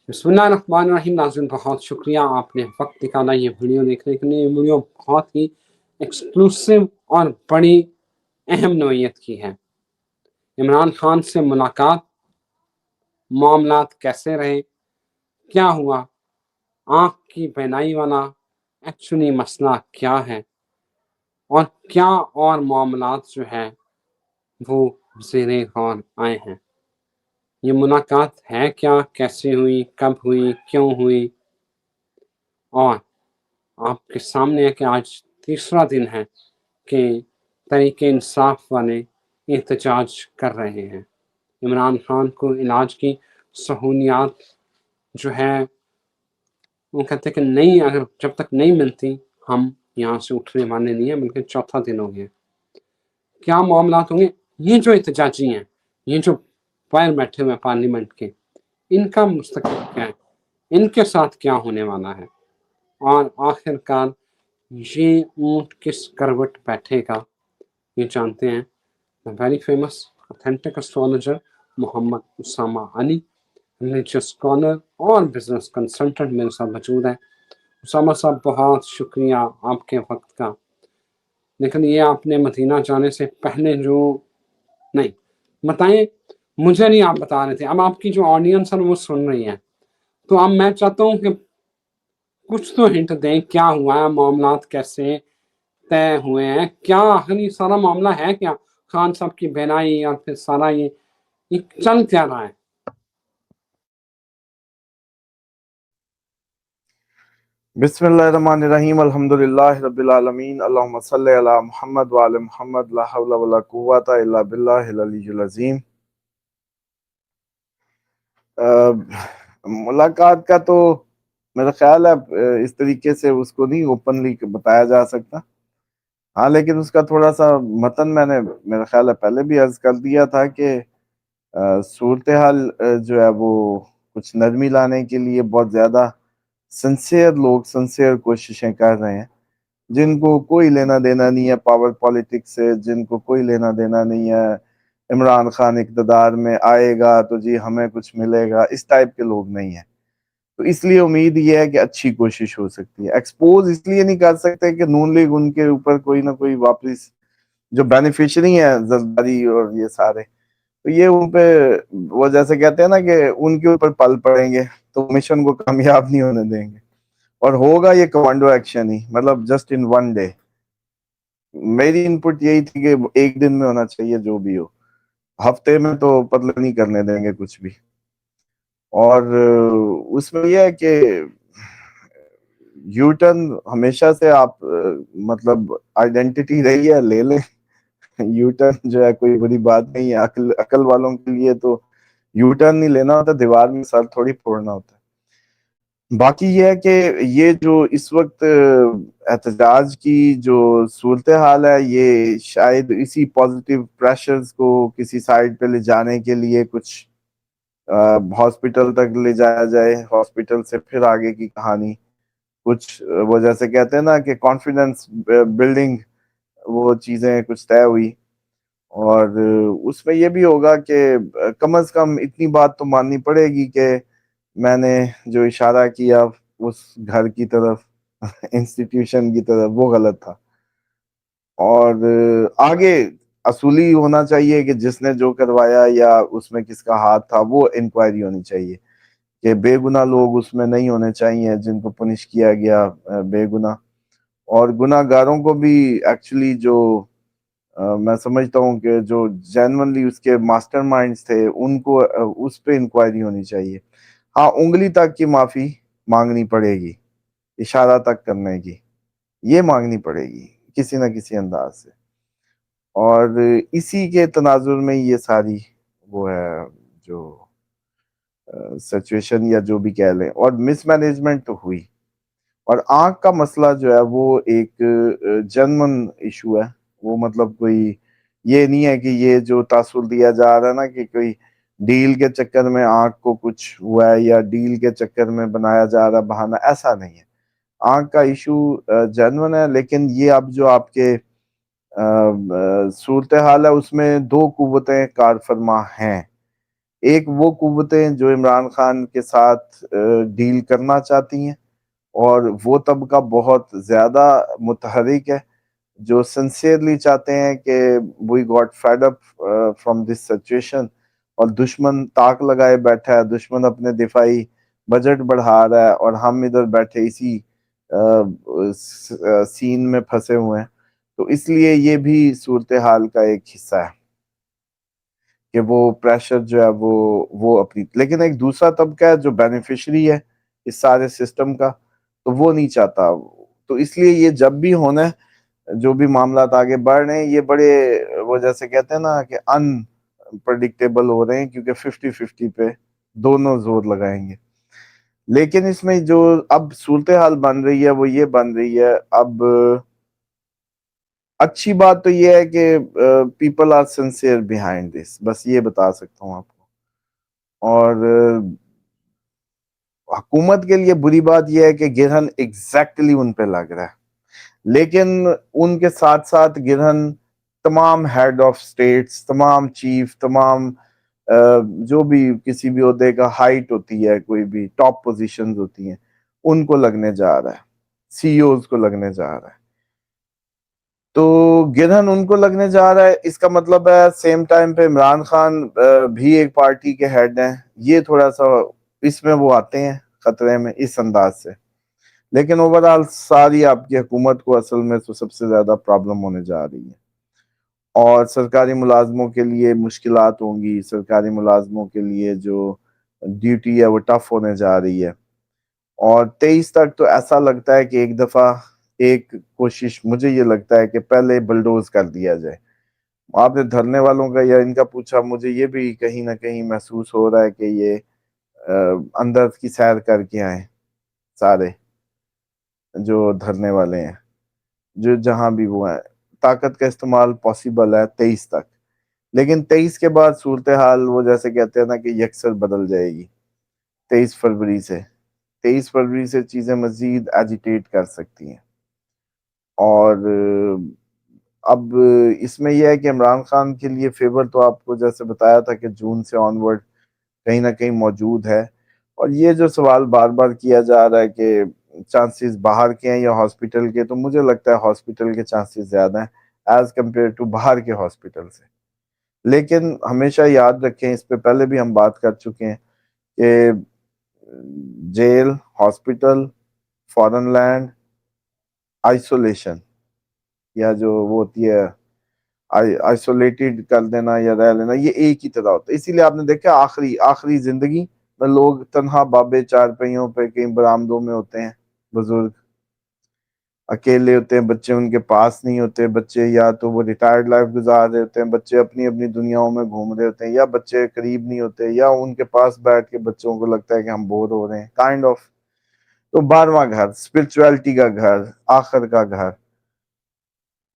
بسم اللہ الرحمن الرحیم. ناظرین بہت شکریہ آپ نے وقت نکالا یہ ویڈیو دیکھنے کے لیے. یہ ویڈیو بہت ہی ایکسکلوسیو اور بڑی اہم نوعیت کی ہے. عمران خان سے ملاقات، معاملات کیسے رہے، کیا ہوا، آنکھ کی بینائی والا ایکچولی مسئلہ کیا ہے، اور کیا اور معاملات جو ہے وہ زیر غور آئے ہیں. یہ ملاقات ہے کیا، کیسے ہوئی، کب ہوئی، کیوں ہوئی، اور آپ کے سامنے ہے کہ آج تیسرا دن ہے کہ تحریک انصاف والے احتجاج کر رہے ہیں. عمران خان کو علاج کی سہولیات جو ہے وہ کہتے ہیں کہ نہیں، اگر جب تک نہیں ملتی ہم یہاں سے اٹھنے والے نہیں ہیں، بلکہ چوتھا دن ہو گیا. کیا معاملات ہوں گے؟ یہ جو احتجاجی ہیں، یہ جو باہر بیٹھے ہوئے پارلیمنٹ کے، ان کا مستقبل کیا ہے، ان کے ساتھ کیا ہونے والا ہے، اور آخر کار یہ اونٹ کس کروٹ بیٹھے گا، یہ جانتے ہیں. ویری فیمس اتھینٹک اسٹرالوجر محمد اسامہ علی، ریلیجیس اسکالر اور بزنس کنسلٹنٹ میرے ساتھ موجود ہے. اسامہ صاحب بہت شکریہ آپ کے وقت کا. لیکن یہ آپ نے مدینہ جانے سے پہلے جو نہیں بتائیں، مجھے نہیں آپ بتا رہے تھے، اب آپ کی جو آڈینس ہے وہ سن رہی ہے، تو اب میں چاہتا ہوں کہ کچھ تو ہنٹ دیں، کیا ہوا ہے، معاملات کیسے طے ہوئے ہیں، کیا آخر یہ سارا معاملہ ہے کیا، خان صاحب کی بینائی یا پھر سارا یہ چل کیا رہا ہے. بسم اللہ الرحمن الرحیم. الحمدللہ رب العالمین. اللہم صلی علی محمد وعلی محمد. لا حول ولا قوت الا باللہ العلی العظیم. ملاقات کا تو میرا خیال ہے اس طریقے سے اس کو نہیں اوپنلی بتایا جا سکتا. ہاں لیکن اس کا تھوڑا سا متن میں نے میرا خیال ہے پہلے بھی عرض کر دیا تھا کہ صورتحال جو ہے وہ کچھ نرمی لانے کے لیے بہت زیادہ سنسیئر لوگ سنسیئر کوششیں کر رہے ہیں، جن کو کوئی لینا دینا نہیں ہے پاور پالیٹکس سے، جن کو کوئی لینا دینا نہیں ہے عمران خان اقتدار میں آئے گا تو جی ہمیں کچھ ملے گا، اس ٹائپ کے لوگ نہیں ہیں. تو اس لیے امید یہ ہے کہ اچھی کوشش ہو سکتی ہے. ایکسپوز اس لیے نہیں کر سکتے کہ نون لیگ ان کے اوپر کوئی نہ کوئی واپس جو بینیفیشری ہیں زرداری اور یہ سارے، تو یہ ان پہ وہ جیسے کہتے ہیں نا کہ ان کے اوپر پل پڑیں گے تو مشن کو کامیاب نہیں ہونے دیں گے. اور ہوگا یہ کمانڈو ایکشن ہی، مطلب جسٹ ان ون ڈے. میری ان پٹ یہی تھی کہ ایک دن میں ہونا چاہیے جو بھی ہو، ہفتے میں تو پتلے نہیں کرنے دیں گے کچھ بھی. اور اس میں یہ ہے کہ یو ٹرن ہمیشہ سے آپ مطلب آئیڈینٹی رہی ہے، لے لیں. یو ٹرن جو ہے کوئی بڑی بات نہیں ہے. عقل والوں کے لیے تو یو ٹرن نہیں لینا ہوتا، دیوار میں سر تھوڑی پھوڑنا ہوتا ہے. باقی یہ ہے کہ یہ جو اس وقت احتجاج کی جو صورتحال ہے، یہ شاید اسی پازیٹیو پریشرز کو کسی سائڈ پہ لے جانے کے لیے کچھ ہاسپٹل تک لے جایا جائے، ہاسپٹل سے پھر آگے کی کہانی کچھ وہ جیسے کہتے ہیں نا کہ کانفیڈنس بلڈنگ، وہ چیزیں کچھ طے ہوئی. اور اس میں یہ بھی ہوگا کہ کم از کم اتنی بات تو ماننی پڑے گی کہ میں نے جو اشارہ کیا اس گھر کی طرف، انسٹیٹیوشن کی طرف، وہ غلط تھا. اور آگے اصولی ہونا چاہیے کہ جس نے جو کروایا یا اس میں کس کا ہاتھ تھا، وہ انکوائری ہونی چاہیے کہ بے گناہ لوگ اس میں نہیں ہونے چاہیے جن کو پنش کیا گیا بے گناہ. اور گناہ گاروں کو بھی ایکچولی جو میں سمجھتا ہوں کہ جو جینونلی اس کے ماسٹر مائنڈز تھے ان کو اس پہ انکوائری ہونی چاہیے. ہاں انگلی تک کی معافی مانگنی پڑے گی، اشارہ تک کرنے کی یہ مانگنی پڑے گی کسی نہ کسی انداز سے. اور اسی کے تناظر میں یہ ساری وہ ہے جو سچویشن یا جو بھی کہہ لیں، اور مس مینجمنٹ تو ہوئی. اور آنکھ کا مسئلہ جو ہے وہ ایک جنمن ایشو ہے. وہ مطلب کوئی یہ نہیں ہے کہ یہ جو تاثر دیا جا رہا ہے نا کہ کوئی ڈیل کے چکر میں آنکھ کو کچھ ہوا ہے یا ڈیل کے چکر میں بنایا جا رہا بہانہ، ایسا نہیں ہے. آنکھ کا ایشو جنون ہے. لیکن یہ اب جو آپ کے صورتحال ہے اس میں دو قوتیں کار فرما ہیں. ایک وہ قوتیں جو عمران خان کے ساتھ ڈیل کرنا چاہتی ہیں، اور وہ طبقہ بہت زیادہ متحرک ہے جو سنسیئرلی چاہتے ہیں کہ we got fed up from this situation, اور دشمن طاق لگائے بیٹھا ہے، دشمن اپنے دفاعی بجٹ بڑھا رہا ہے اور ہم ادھر بیٹھے اسی سین میں پھنسے ہوئے ہیں. تو اس لیے یہ بھی صورتحال کا ایک حصہ ہے کہ وہ پریشر جو ہے وہ اپنی، لیکن ایک دوسرا طبقہ ہے جو بینیفیشری ہے اس سارے سسٹم کا، تو وہ نہیں چاہتا. تو اس لیے یہ جب بھی ہونا ہے، جو بھی معاملات آگے بڑھ رہے ہیں، یہ بڑے وہ جیسے کہتے ہیں نا کہ ان پریڈکٹیبل ہو رہے ہیں، کیونکہ 50-50 پہ دونوں زور لگائیں گے. لیکن اس میں جو اب صورتحال بن رہی ہے وہ یہ بن رہی ہے، اب اچھی بات تو یہ ہے کہ people are sincere behind this, بس یہ بتا سکتا ہوں آپ کو. اور حکومت کے لیے بری بات یہ ہے کہ گرہن ایگزیکٹلی ان پہ لگ رہا ہے، لیکن ان کے ساتھ ساتھ گرہن تمام ہیڈ آف سٹیٹس، تمام چیف، تمام جو بھی کسی بھی عہدے کا ہائٹ ہوتی ہے، کوئی بھی ٹاپ پوزیشنز ہوتی ہیں، ان کو لگنے جا رہا ہے، سی اوز کو لگنے جا رہا ہے. تو گرہن ان کو لگنے جا رہا ہے، اس کا مطلب ہے سیم ٹائم پہ عمران خان بھی ایک پارٹی کے ہیڈ ہیں. یہ تھوڑا سا اس میں وہ آتے ہیں خطرے میں اس انداز سے. لیکن اوورآل ساری آپ کی حکومت کو اصل میں تو سب سے زیادہ پرابلم ہونے جا رہی ہے، اور سرکاری ملازموں کے لیے مشکلات ہوں گی، سرکاری ملازموں کے لیے جو ڈیوٹی ہے وہ ٹف ہونے جا رہی ہے. اور 23 تک تو ایسا لگتا ہے کہ ایک دفعہ ایک کوشش مجھے یہ لگتا ہے کہ پہلے بلڈوز کر دیا جائے. آپ نے دھرنے والوں کا یا ان کا پوچھا، مجھے یہ بھی کہیں نہ کہیں محسوس ہو رہا ہے کہ یہ اندر کی سیر کر کے آئیں سارے جو دھرنے والے ہیں، جو جہاں بھی وہ ہیں. طاقت کا استعمال پاسبل ہے 23 تک، لیکن 23 کے بعد صورتحال وہ جیسے کہتے ہیں نا کہ یکسر بدل جائے گی. 23 فروری سے چیزیں مزید ایجیٹیٹ کر سکتی ہیں. اور اب اس میں یہ ہے کہ عمران خان کے لیے فیور تو آپ کو جیسے بتایا تھا کہ جون سے آن ورڈ کہیں نہ کہیں موجود ہے. اور یہ جو سوال بار بار کیا جا رہا ہے کہ چانسز باہر کے ہیں یا ہاسپٹل کے، تو مجھے لگتا ہے ہاسپٹل کے چانسز زیادہ ہیں ایز کمپیئر ٹو باہر کے ہاسپٹل سے. لیکن ہمیشہ یاد رکھیں، اس پہ پہلے بھی ہم بات کر چکے ہیں کہ jail, hospital, foreign land, isolation, یا جو وہ ہوتی ہے آئسولیٹڈ کر دینا یا رہ لینا، یہ ایک ہی طرح ہوتا ہے. اسی لیے آپ نے دیکھا آخری زندگی میں لوگ تنہا بابے چار پہیوں پہ کہیں برآمدوں میں ہوتے ہیں، بزرگ اکیلے ہوتے ہیں، بچے ان کے پاس نہیں ہوتے، بچے یا تو وہ ریٹائرڈ لائف گزار رہے ہوتے ہیں، بچے اپنی اپنی دنیاؤں میں گھوم رہے ہوتے ہیں، یا بچے قریب نہیں ہوتے، یا ان کے پاس بیٹھ کے بچوں کو لگتا ہے کہ ہم بور ہو رہے ہیں کائنڈ آف. تو 12واں گھر، اسپرچویلٹی کا گھر، آخر کا گھر،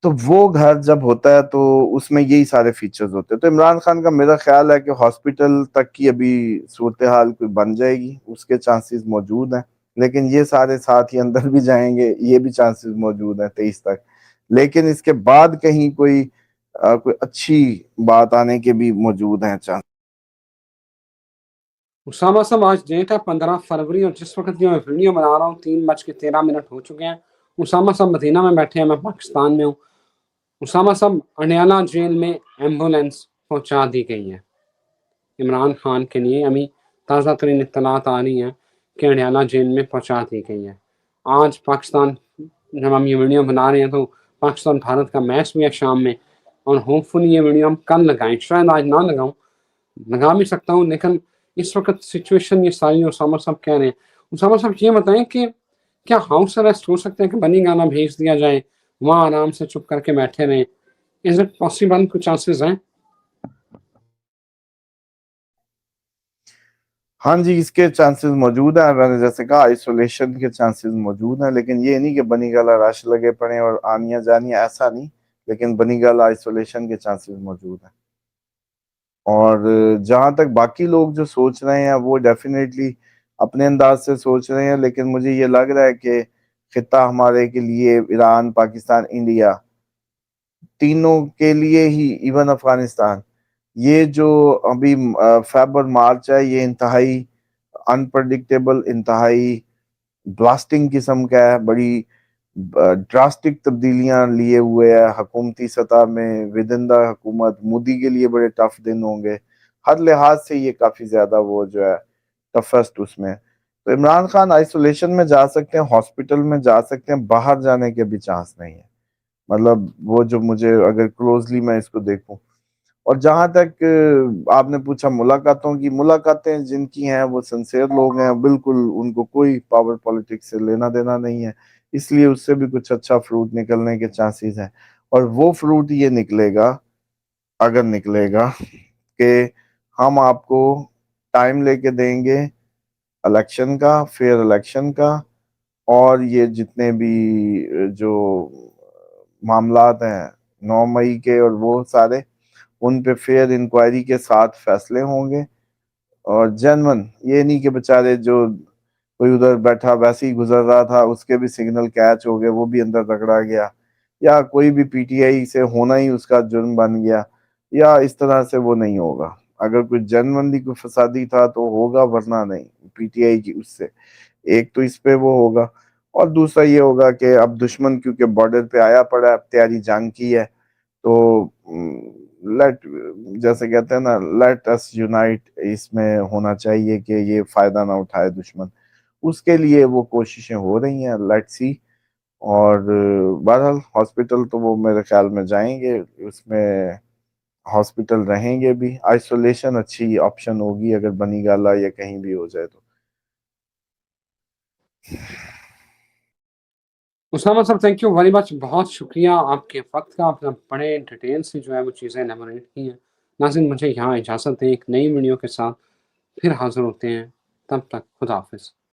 تو وہ گھر جب ہوتا ہے تو اس میں یہی سارے فیچرز ہوتے ہیں. تو عمران خان کا میرا خیال ہے کہ ہاسپٹل تک کی ابھی صورتحال کوئی بن جائے گی، اس کے چانسز موجود ہیں. لیکن یہ سارے ساتھ ہی اندر بھی جائیں گے، یہ بھی چانسز موجود ہیں 23 تک. لیکن اس کے بعد کہیں کوئی اچھی بات آنے کے بھی موجود ہیں چانس. اسامہ صاحب آج ڈیٹ ہے 15 فروری، اور جس وقت کی میں ویڈیو بنا رہا ہوں 3:13 ہو چکے ہیں. اسامہ صاحب مدینہ میں بیٹھے ہیں، میں پاکستان میں ہوں. اسامہ صاحب اڈیالہ جیل میں ایمبولینس پہنچا دی گئی ہے عمران خان کے لیے. ابھی تازہ ترین اطلاعات آ رہی ہیں کہ اڈیالہ جیل میں پہنچا دی گئی ہے. آج پاکستان، جب ہم یہ ویڈیو بنا رہے ہیں تو پاکستان بھارت کا میچ بھی ہے شام میں، اور ہوپ فلی یہ ویڈیو ہم کل لگائیں، شاید آج نہ لگاؤں، لگا بھی سکتا ہوں. لیکن اس وقت سچویشن یہ ساری اسامہ صاحب کہہ رہے ہیں. اسامہ صاحب یہ بتائیں کہ کیا ہاؤس اریسٹ ہو سکتے ہیں کہ بنی گانا بھیج دیا جائے، وہاں آرام سے چپ کر کے بیٹھے رہیں؟ Is it possible? کچھ چانسز ہیں؟ ہاں جی، اس کے چانسز موجود ہیں. میں نے جیسے کہا آئسولیشن کے چانسز موجود ہیں، لیکن یہ نہیں کہ بنی گالا رش لگے پڑے اور آنیاں جانیاں، ایسا نہیں. لیکن بنی گالا آئسولیشن کے چانسز موجود ہیں. اور جہاں تک باقی لوگ جو سوچ رہے ہیں وہ ڈیفینیٹلی اپنے انداز سے سوچ رہے ہیں، لیکن مجھے یہ لگ رہا ہے کہ خطہ ہمارے کے لیے، ایران، پاکستان، انڈیا، تینوں کے لیے ہی، ایون افغانستان، یہ جو ابھی فیب اور مارچ ہے یہ انتہائی انپرڈکٹیبل، انتہائی بلاسٹنگ قسم کا ہے، بڑی ڈراسٹک تبدیلیاں لیے ہوئے ہے حکومتی سطح میں، ود ان دا حکومت مودی کے لیے بڑے ٹف دن ہوں گے، ہر لحاظ سے یہ کافی زیادہ وہ جو ہے ٹفسٹ اس میں. تو عمران خان آئسولیشن میں جا سکتے ہیں، ہاسپٹل میں جا سکتے ہیں، باہر جانے کے بھی چانس نہیں ہے، مطلب وہ جو مجھے اگر کلوزلی میں اس کو دیکھوں. اور جہاں تک آپ نے پوچھا ملاقاتوں کی، ملاقاتیں جن کی ہیں وہ سنسیئر لوگ ہیں، بالکل ان کو کوئی پاور پالیٹکس سے لینا دینا نہیں ہے، اس لیے اس سے بھی کچھ اچھا فروٹ نکلنے کے چانسز ہیں. اور وہ فروٹ یہ نکلے گا اگر نکلے گا کہ ہم آپ کو ٹائم لے کے دیں گے الیکشن کا، فیئر الیکشن کا، اور یہ جتنے بھی جو معاملات ہیں 9 مئی کے اور وہ سارے ان پہ فیئر انکوائری کے ساتھ فیصلے ہوں گے. اور جینون، یہ نہیں کہ بےچارے جو کوئی ادھر بیٹھا ویسے ہی گزر رہا تھا اس کے بھی سگنل کیچ ہو گئے، وہ بھی اندر رگڑا گیا، یا کوئی بھی پی ٹی آئی سے ہونا ہی اس کا جرم بن گیا، یا اس طرح سے وہ نہیں ہوگا. اگر کوئی جنونلی کوئی فسادی تھا تو ہوگا، ورنہ نہیں. پی ٹی آئی کی اس سے ایک تو اس پہ وہ ہوگا، اور دوسرا یہ ہوگا کہ اب دشمن کیونکہ بارڈر پہ آیا پڑا ہے، تیاری جنگ کی ہے، تو لیٹ جیسے کہتے ہیں نا لیٹ اس یونائٹ، اس میں ہونا چاہیے کہ یہ فائدہ نہ اٹھائے دشمن، اس کے لیے وہ کوششیں ہو رہی ہیں، لیٹ سی. اور بہرحال ہاسپٹل تو وہ میرے خیال میں جائیں گے، اس میں ہاسپٹل رہیں گے بھی، آئسولیشن اچھی آپشن ہوگی اگر بنی گالا یا کہیں بھی ہو جائے تو. اسامہ صاحب تھینک یو ویری مچ، بہت شکریہ آپ کے وقت کا، آپ نے بڑے ڈیٹیل سے جو ہے وہ چیزیں ایلیبوریٹ کی ہیں. ناظرین مجھے یہاں اجازت دیں، ایک نئی ویڈیو کے ساتھ پھر حاضر ہوتے ہیں، تب تک خدا حافظ.